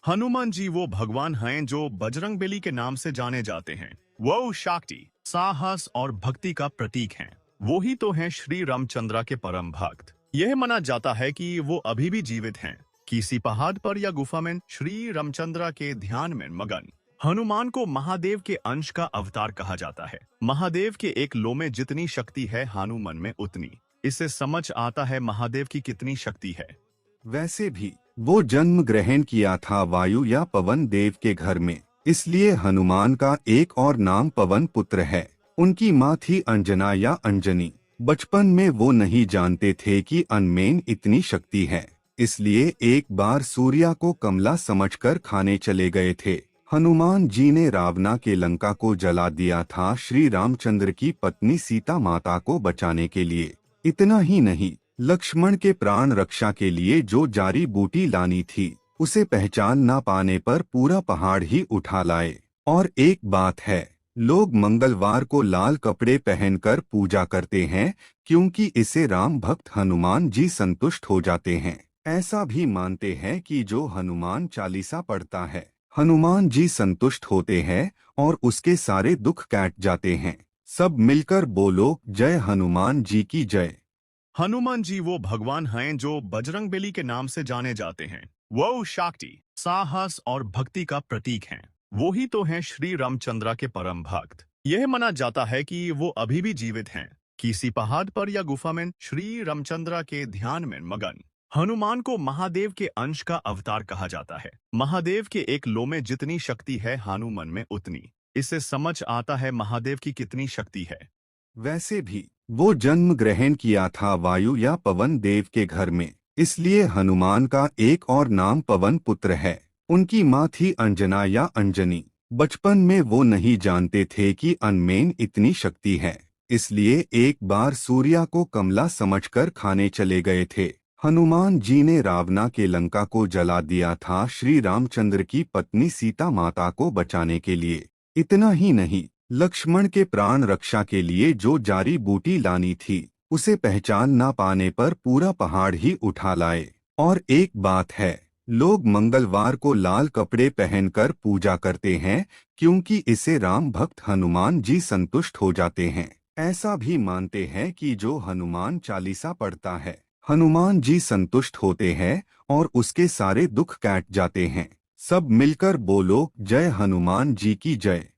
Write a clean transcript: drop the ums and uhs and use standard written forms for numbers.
हनुमान जी वो भगवान हैं जो बजरंगबली के नाम से जाने जाते हैं। वो शक्ति, साहस और भक्ति का प्रतीक हैं। वो ही तो हैं श्री रामचंद्र के परम भक्त। यह माना जाता है कि वो अभी भी जीवित हैं। किसी पहाड़ पर या गुफा में श्री रामचंद्र के ध्यान में मगन। हनुमान को महादेव के अंश का अवतार कहा जाता है। महादेव के एक लो में जितनी शक्ति है हनुमान में उतनी। इससे समझ आता है महादेव की कितनी शक्ति है। वैसे भी वो जन्म ग्रहण किया था वायु या पवन देव के घर में, इसलिए हनुमान का एक और नाम पवन पुत्र है। उनकी माँ थी अंजना या अंजनी। बचपन में वो नहीं जानते थे कि अनमेन इतनी शक्ति है, इसलिए एक बार सूर्या को कमला समझकर खाने चले गए थे। हनुमान जी ने रावणा के लंका को जला दिया था श्री रामचंद्र की पत्नी सीता माता को बचाने के लिए। इतना ही नहीं, लक्ष्मण के प्राण रक्षा के लिए जो जारी बूटी लानी थी उसे पहचान ना पाने पर पूरा पहाड़ ही उठा लाए। और एक बात है, लोग मंगलवार को लाल कपड़े पहनकर पूजा करते हैं क्योंकि इससे राम भक्त हनुमान जी संतुष्ट हो जाते हैं। ऐसा भी मानते हैं कि जो हनुमान चालीसा पढ़ता है हनुमान जी संतुष्ट होते हैं और उसके सारे दुख कैट जाते हैं। सब मिलकर बोलो जय हनुमान जी की जय। हनुमान जी वो भगवान हैं जो बजरंगबली के नाम से जाने जाते हैं। वो शक्ति, साहस और भक्ति का प्रतीक हैं। वो ही तो हैं श्री रामचंद्र के परम भक्त। यह माना जाता है कि वो अभी भी जीवित हैं। किसी पहाड़ पर या गुफा में श्री रामचंद्र के ध्यान में मगन। हनुमान को महादेव के अंश का अवतार कहा जाता है। महादेव के एक लो में जितनी शक्ति है हनुमान में उतनी। इससे समझ आता है महादेव की कितनी शक्ति है। वैसे भी वो जन्म ग्रहण किया था वायु या पवन देव के घर में, इसलिए हनुमान का एक और नाम पवन पुत्र है। उनकी माँ थी अंजना या अंजनी। बचपन में वो नहीं जानते थे कि अनमेन इतनी शक्ति है, इसलिए एक बार सूर्या को कमला समझकर खाने चले गए थे। हनुमान जी ने रावणा के लंका को जला दिया था श्री रामचंद्र की पत्नी सीता माता को बचाने के लिए। इतना ही नहीं, लक्ष्मण के प्राण रक्षा के लिए जो जारी बूटी लानी थी उसे पहचान ना पाने पर पूरा पहाड़ ही उठा लाए। और एक बात है, लोग मंगलवार को लाल कपड़े पहनकर पूजा करते हैं क्योंकि इससे राम भक्त हनुमान जी संतुष्ट हो जाते हैं। ऐसा भी मानते हैं कि जो हनुमान चालीसा पढ़ता है हनुमान जी संतुष्ट होते हैं और उसके सारे दुख कैट जाते हैं। सब मिलकर बोलो जय हनुमान जी की जय।